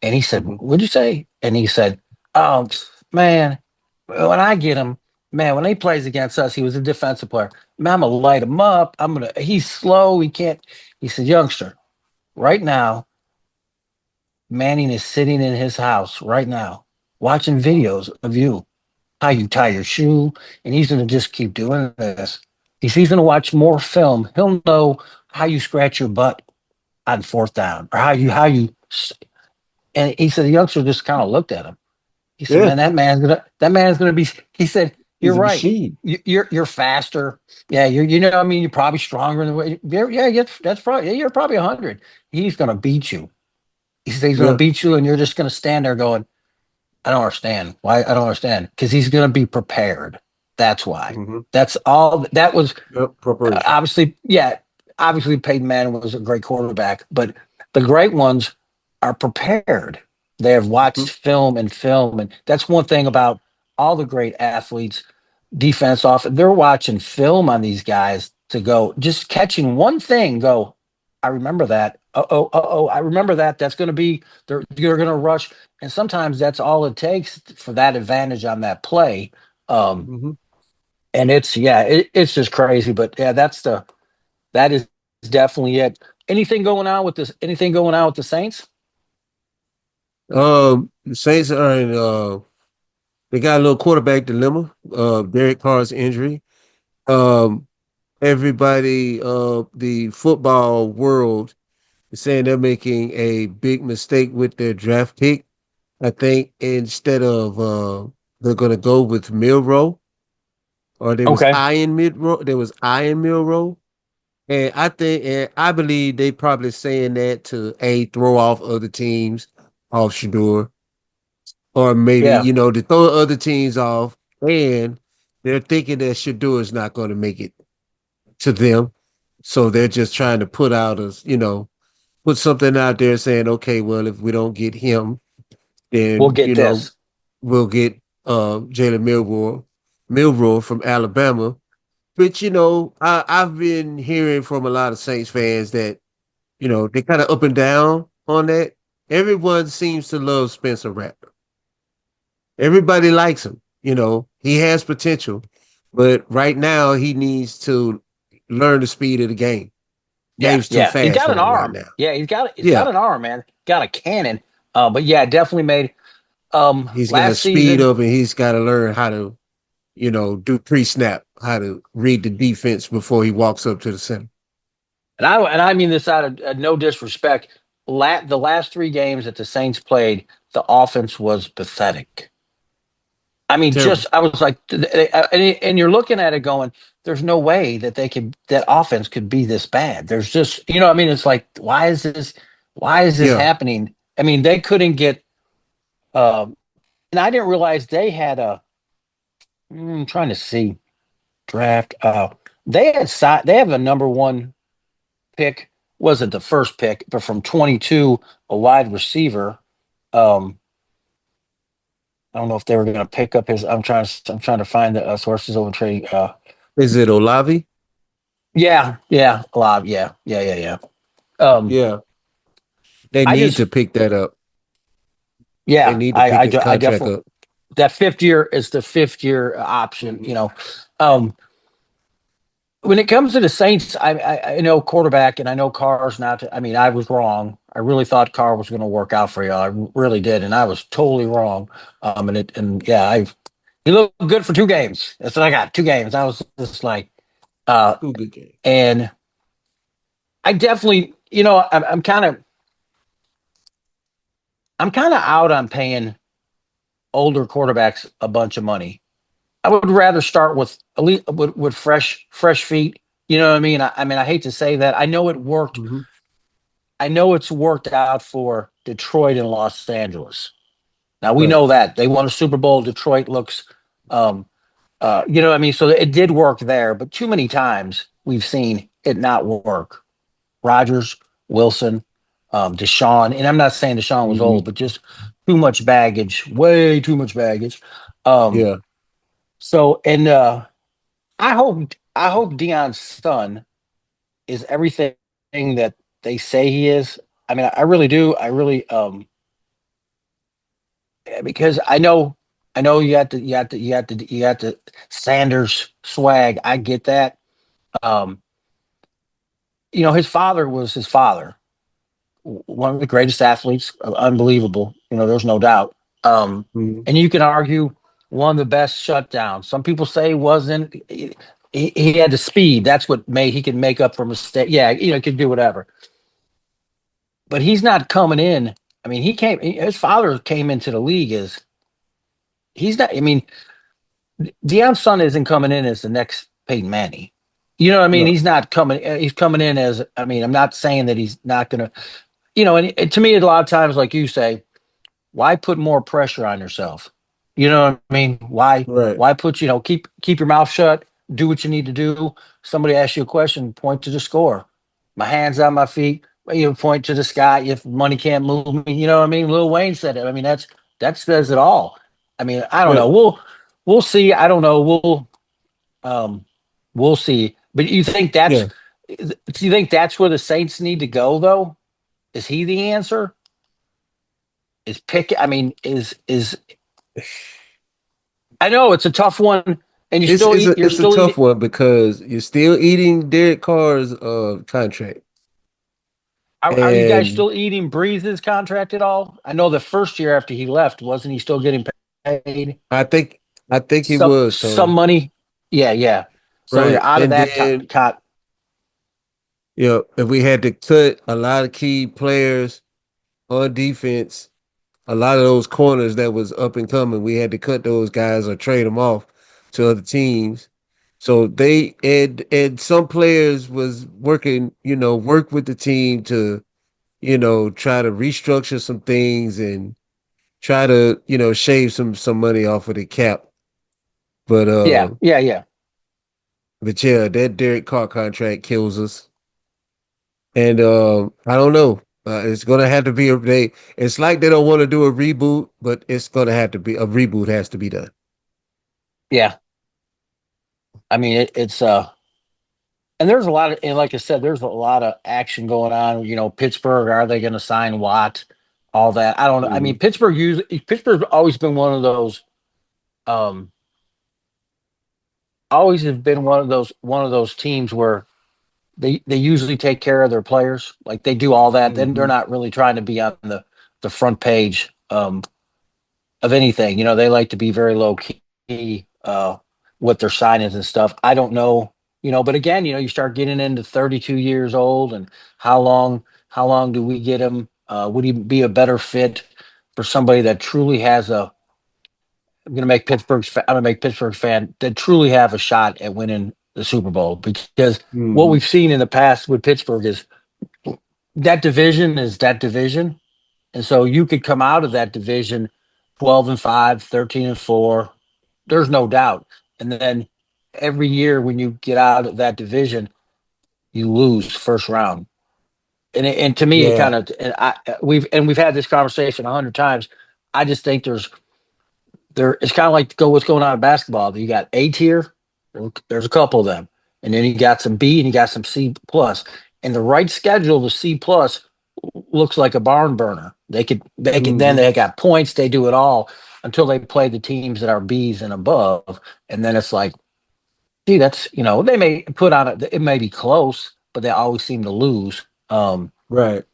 and he said, Hmm. "What'd you say?" And he said, "Oh man, when I get him, man, when he plays against us, he was a defensive player. Man, I'm gonna light him up. I'm gonna. He's slow. He can't." He said, "Youngster, right now, Manning is sitting in his house right now, watching videos of you, how you tie your shoe, and he's going to just keep doing this. He's going to watch more film. He'll know how you scratch your butt on fourth down, or how you. And he said the youngster just kind of looked at him. He said, Yeah, "Man, that man's gonna be." He said, "You're he's a right. machine. You're faster. Yeah, I mean, you're probably stronger than the way. Yeah, that's probably. Yeah, you're probably 100. He's gonna beat you. He said he's gonna Yeah. beat you, and you're just gonna stand there going, I don't understand. Why? I don't understand. Because he's going to be prepared. That's why. Hmm. That's all. That was Yep. Preparation. obviously, yeah, obviously Peyton Manning was a great quarterback, but the great ones are prepared. They have Hmm. watched film and film. And that's one thing about all the great athletes. defense off. They're watching film on these guys to go just catching one thing. Go, I remember that. I remember that. That's going to be you're going to rush, and sometimes that's all it takes for that advantage on that play. Um, Hmm. and it's just crazy. But yeah, that is definitely it. Anything going on with this? Anything going on with the Saints? The Saints are in they got a little quarterback dilemma, Derek Carr's injury. Um, everybody the football world is saying they're making a big mistake with their draft pick. I think instead of they're gonna go with Milrow, or Okay. There was Iron Milrow. And I believe they probably saying that to a throw off other teams off Shador, or maybe Yeah, to throw other teams off, and they're thinking that Shador is not going to make it to them, so they're just trying to put something out there saying, okay, well, if we don't get him, we'll then get this. we'll get Jalen Milroy from Alabama. But I've been hearing from a lot of Saints fans that they kind of up and down on that. Everyone seems to love Spencer Rattler. Everybody likes him. He has potential, but right now he needs to learn the speed of the game. Yeah, Game's too yeah. He's fast got for an him right arm. now. Yeah, he's got Yeah, an arm, man. Got a cannon. But yeah, definitely made he's got to last speed season. up, and he's got to learn how to, do pre-snap, how to read the defense before he walks up to the center. And I mean this out of no disrespect. The last three games that the Saints played, the offense was pathetic. I mean, just Terrible. I was like, and you're looking at it going, there's no way that that offense could be this bad. There's just, I mean, it's like, why is this Yeah. happening? I mean, they couldn't get, um, and I didn't realize they had I'm trying to see draft. They have a number one pick. Wasn't the first pick, but from 22, a wide receiver. Um, I don't know if they were going to pick up his. I'm trying to find the sources over trade. Is it Olavi? Yeah, yeah, a lot. Yeah, yeah, yeah, yeah. Um, Yeah. They I need just, to pick that up. They yeah, need to pick his I contract definitely up. that fifth year is the fifth year option. Mhm. Um, when it comes to the Saints, I know quarterback, and I know Carr's not. I mean, I was wrong. I really thought Carr was going to work out for you. I really did, and I was totally wrong. And yeah, he looked good for 2 games. That's what I got. 2 games. I was just like, uh, Two good games. and I definitely, I'm kind of out on paying older quarterbacks a bunch of money. I would rather start with at least with fresh feet. You know what I mean? I mean, I hate to say that. I know it worked. Hmm. I know it's worked out for Detroit and Los Angeles. Now we Right. know that they won a Super Bowl. Detroit looks, um, you know what I mean? So it did work there, but too many times we've seen it not work. Rodgers, Wilson, Deshaun, and I'm not saying Deshaun was Hmm. old, but just too much baggage, way too much baggage. Um, Yeah. so and I hope Dion's son is everything that they say he is. I mean, I really do. I really because I know you got the Sanders swag. I get that. Um, his father was his father, one of the greatest athletes, unbelievable. There's no doubt. Hmm. And you can argue one of the best shutdowns. Some people say wasn't. He had the speed. That's what made he could make up for mistake. Yeah, he could do whatever. But he's not coming in. I mean, his father came into the league as he's not. I mean, Deion's son isn't coming in as the next Peyton Manning. You know what I mean? No. He's not coming. He's coming in as. I mean, I'm not saying that he's not going to. And to me, a lot of times, like you say, why put more pressure on yourself? You know what I mean? Right. Why put keep your mouth shut, do what you need to do. Somebody asks you a question, point to the score. My hands on my feet, point to the sky. If money can't move me, you know what I mean? Lil Wayne said it. I mean, that says it all. I mean, I don't Yeah. know. We'll see. I don't know. Um, we'll see. But Yeah. do you think that's where the Saints need to go though? Is he the answer? Is pick? I mean, is I know it's a tough one, and you're It's a still tough eating. one because you're still eating Derek Carr's contract. Are you guys And still eating Breeze's contract at all? I know the first year after he left, wasn't he still getting paid I think I think he was, some Tony. money? Yeah, yeah. So you're Right. out of And that. then, if we had to cut a lot of key players on defense, a lot of those corners that was up and coming, we had to cut those guys or trade them off to other teams. So they and some players was working, work with the team to, try to restructure some things and try to, shave some money off of the cap. But yeah, yeah, yeah, yeah, that Derek Carr contract kills us. And I don't know. It's gonna have to be a they. It's like they don't want to do a reboot, but it's gonna have to be a reboot. Has to be done. yeah. I mean, and there's a lot of, and like I said, there's a lot of action going on. Pittsburgh, are they going to sign Watt? All that. I don't know. I Hmm. mean, Pittsburgh's always been one of those, um, always have been one of those teams where they usually take care of their players. Like they do all that. Then they're Hmm. not really trying to be on the front page of anything. They like to be very low key with their signings and stuff. I don't know. But again, you start getting into 32 years old, and how long do we get him? Would he be a better fit for somebody that truly has a? I'm gonna make Pittsburgh's fan that truly have a shot at winning the Super Bowl, because what Hmm. we've seen in the past with Pittsburgh is that division, and so you could come out of that division 12-5, 13-4. There's no doubt. And then every year when you get out of that division, you lose first round. And to me, it Yeah. kind of, and we've had this conversation 100 times. I just think it's kind of like what's going on in basketball. You got A tier, there's a couple of them, and then you got some B and you got some C plus. And the right schedule, the C plus looks like a barn burner. They could then Hmm. they got points. They do it all until they play the teams that are Bs and above, and then it's like, gee, that's they may put on it may be close, but they always seem to lose. Right.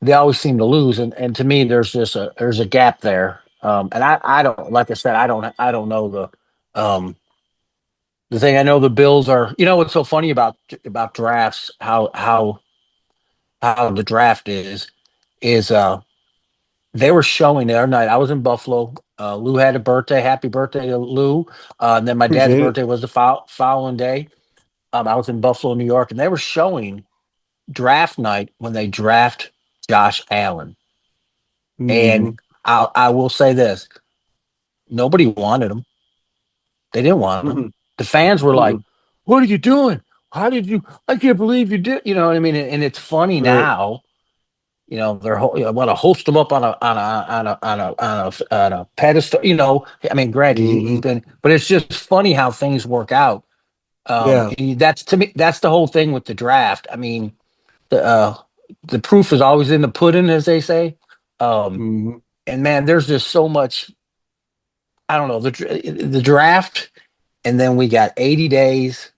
They always seem to lose, and to me, there's a gap there. And I don't, like I said, I don't know the thing. I know the Bills are. What's so funny about drafts? How the draft is they were showing the other night. I was in Buffalo. Lou had a birthday. Happy birthday to Lou. And then my dad's Appreciate it. birthday was the following day. I was in Buffalo, New York, and they were showing draft night when they draft Josh Allen. And Hmm. I will say this: nobody wanted him. They didn't want him. Hmm. The fans were like, Hmm. "What are you doing? How did you? I can't believe you did." You know what I mean? And it's funny Right. now. Want to host him up on a pedestal. I mean, granted, he's Hmm. been, but it's just funny how things work out. Yeah. That's to me, that's the whole thing with the draft. I mean, the uh, the proof is always in the pudding, as they say. Um, Hmm. and man, there's just so much. I don't know the draft, and then we got 80 days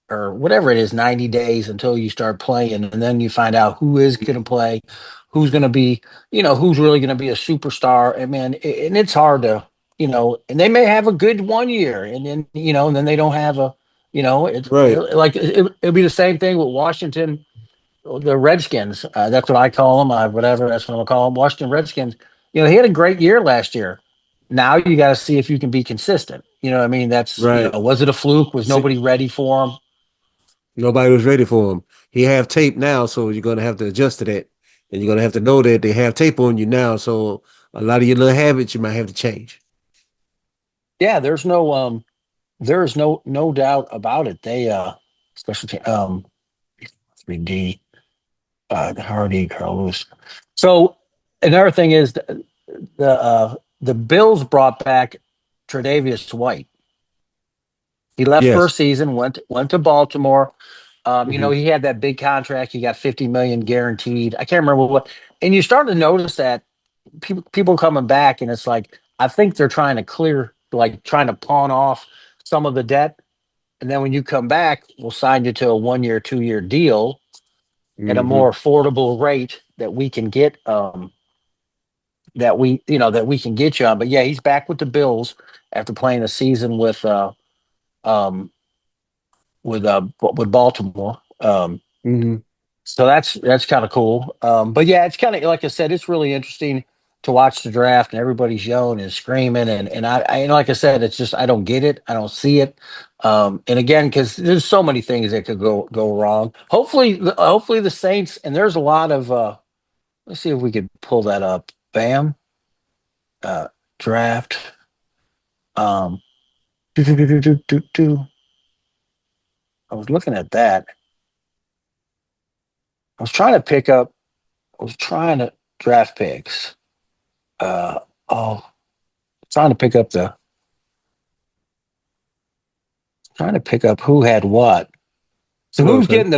or whatever it is, 90 days until you start playing. And then you find out who is going to play, who's going to be, who's really going to be a superstar. And man, and it's hard to, and they may have a good one year and then, and then they don't have Right. it'll be the same thing with Washington, the Redskins. That's what I call them. Whatever, that's what I'm going to call them. Washington Redskins. He had a great year last year. Now you got to see if you can be consistent. You know what I mean? Right. Was it a fluke? Was See, nobody ready for him? nobody was ready for him. He have tape now, so you're gonna have to adjust to that, and you're gonna have to know that they have tape on you now. So a lot of your little habits you might have to change. Yeah, there's no doubt about it. They especially 3D Hardy Carl Lewis. So another thing is the Bills brought back Tre'Davious White. He left for a Yes. season, went to Baltimore. Hmm. He had that big contract. He got 50 million guaranteed. I can't remember what. And you start to notice that people coming back, and it's like I think they're trying to clear, like trying to pawn off some of the debt, and then when you come back, we'll sign you to a 1 year, 2 year deal at a Hmm. more affordable rate that we can get. That we can get you on. But yeah, he's back with the Bills after playing a season um with Baltimore. Hmm. So that's kind of cool. But yeah, it's kind of like I said, it's really interesting to watch the draft and everybody's yelling and screaming and like I said, it's just I don't get it, I don't see it. And again, because there's so many things that could go wrong. Hopefully the Saints and there's a lot of let's see if we could pull that up. Bam, uh, draft. Um, do, do, do, do, do, do, do. I was looking at that. I was trying to pick up. I was trying to draft picks. Uh, oh, trying to pick up the trying to pick up who had what. So Okay. who's getting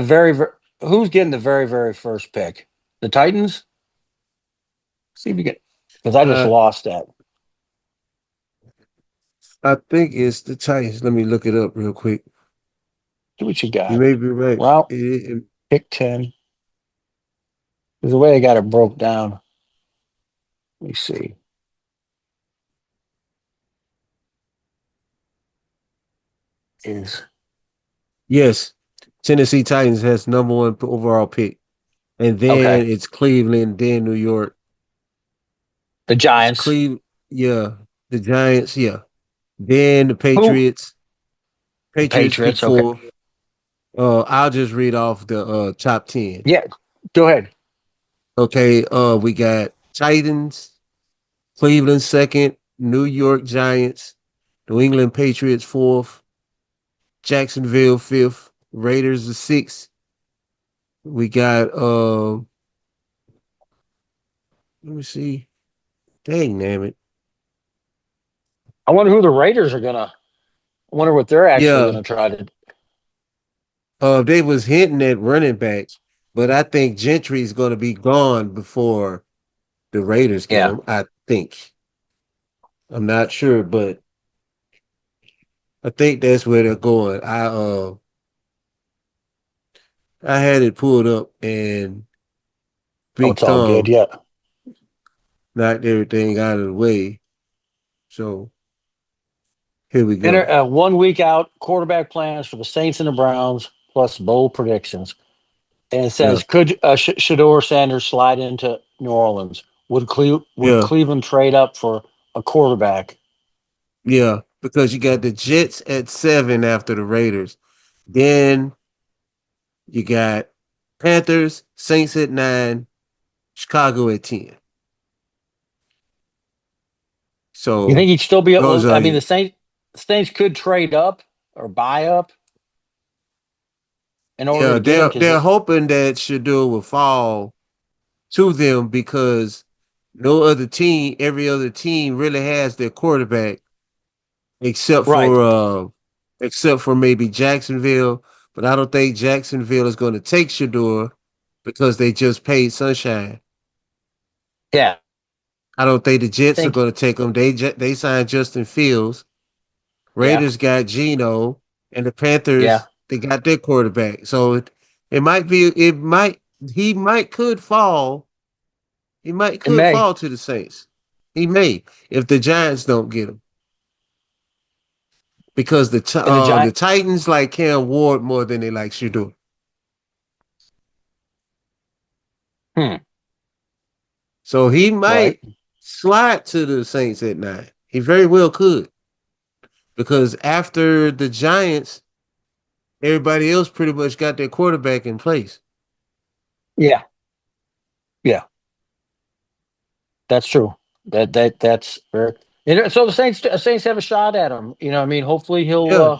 the very first pick? The Titans. See if you get because I just Uh, lost that. I think it's the Titans. Let me look it up real quick. See what you You got. may be right. Well, pick 10. There's the way I got it broke down. Let me see. Is yes, Tennessee Titans has number one overall pick, and okay. then it's Cleveland, then New York. The It's Giants. Cleveland, yeah. The Giants, yeah. Then the Who? Patriots. The Patriots pick Patriots. Okay. four. I'll just read off the top 10. Yeah. Go ahead. Okay, we got Titans, Cleveland second, New York Giants, New England Patriots fourth, Jacksonville fifth, Raiders the sixth. We got let me see. Dang damn it. I wonder who the Raiders are gonna. I wonder what they're actually Yeah, gonna try to. they was hinting at running back, but I think Gentry's gonna be gone before the Raiders get Yeah. him. I think. I'm not sure, but I think that's where they're going. I had it pulled up and Oh, Big it's all good. Tom Yeah. knocked everything out of the way. So here we go. 1 week out, quarterback plans for the Saints and the Browns, plus bold predictions. And it Yeah. says, could Shador Sanders slide into New Orleans? Would Yeah. Cleveland trade up for a quarterback? Yeah. Because you got the Jets at 7 after the Raiders. Then you got Panthers, Saints at 9, Chicago at 10. You think So he'd still be? those Well, are I mean, you. the Saints could trade up or buy up in order Yeah, to get him because they're hoping that Shador will fall to them because every other team really has their quarterback except right, for maybe Jacksonville. But I don't think Jacksonville is going to take Shador because they just paid Sunshine. yeah, I don't think the I Jets are think going to take him. They signed Justin Fields. yeah, Raiders got Geno, and the yeah, Panthers they got their quarterback. So it might be it might he might could fall. He might it could may. fall to the Saints. He may if the Giants don't get him because And the the giant, Titans like Cam Ward more than they like Shador. hmm, So he right, might slide to the Saints at 9. He very well could because after the Giants, everybody else pretty much got their quarterback in place. yeah, yeah, that's true. That's very. So the Saints have a shot at him. I mean, hopefully he'll. Yeah,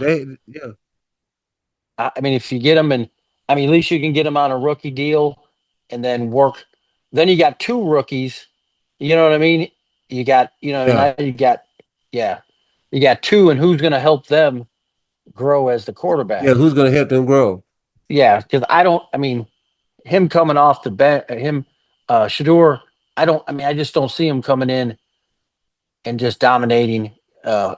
I mean, if you get him, and I mean, at least you can get him on a rookie deal, and then work. Then you got two rookies. You know what I mean? You got, yeah, now you got, yeah, you got two, and who's going to help them? grow as the Yeah, quarterback. who's gonna help them grow? Yeah, because I don't. I mean, him coming off the bench, him, Shador. I don't. I mean, I just don't see him coming in and just dominating. Uh,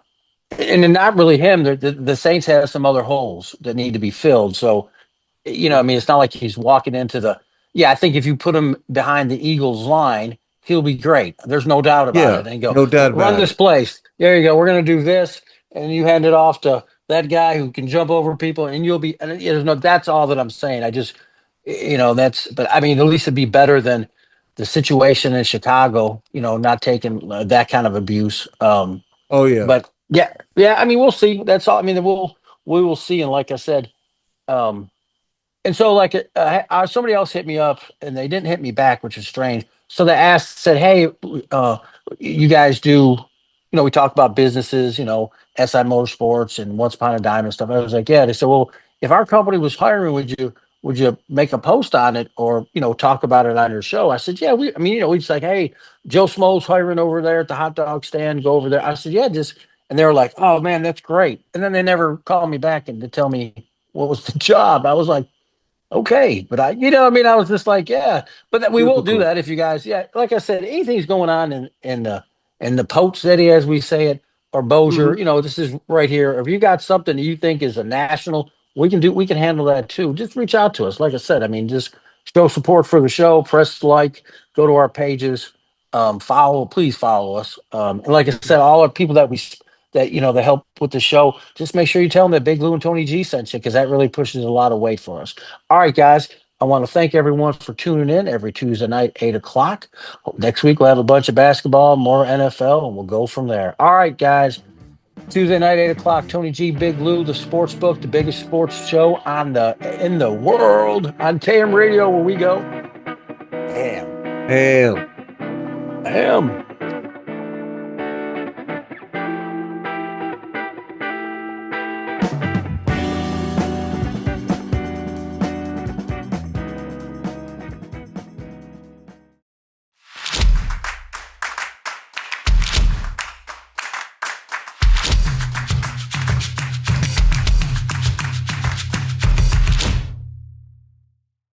and then not really him. The Saints have some other holes that need to be filled. So I mean, it's not like he's walking into the. Yeah, I think if you put him behind the Eagles line, he'll be great. There's no doubt about it. Yeah, And you go, no doubt run about this it. place. There you go. We're going to do this. And you hand it off to that guy who can jump over people, and you'll be. And there's no. That's all that I'm saying. I just, that's. But I mean, at least it'd be better than the situation in Chicago. Not taking that kind of abuse. Oh yeah. But yeah, yeah. I mean, we'll see. That's all. I mean, we will see. And like I said, um, and so, like, somebody else hit me up, and they didn't hit me back, which is strange. So they said, "Hey, uh, you guys do, we talk about businesses, SI Motorsports and Once Upon a Dime and stuff." I was like, "Yeah." They said, "Well, if our company was hiring, would you make a post on it, or talk about it on your show?" I said, "Yeah." I mean, we just like, "Hey, Joe Schmo's hiring over there at the hot dog stand. Go over there." I said, "Yeah, just." And they were like, "Oh man, that's great." And then they never called me back and to tell me what was the job. I was like, okay, but I mean, I was just like, yeah, but we will do Typical. that if you guys, yeah, like I said, anything's going on in the Poach City, as we say it, or Bossier, Hmm. this is right here. If you got something that you think is a national, we can handle that too. Just reach out to us. Like I said, I mean, just show support for the show, press like, go to our pages, please follow us. And like I said, all our people that help with the show, just make sure you tell them that Big Lou and Tony G sent you, because that really pushes a lot of weight for us. All right, guys. I want to thank everyone for tuning in every Tuesday night, 8 o'clock. Next week, we'll have a bunch of basketball, more NFL, and we'll go from there. All right, guys. Tuesday night, 8 o'clock. Tony G, Big Lou, the sports book, the biggest sports show in the world on TAM Radio, where we go ham. Hell. Ham.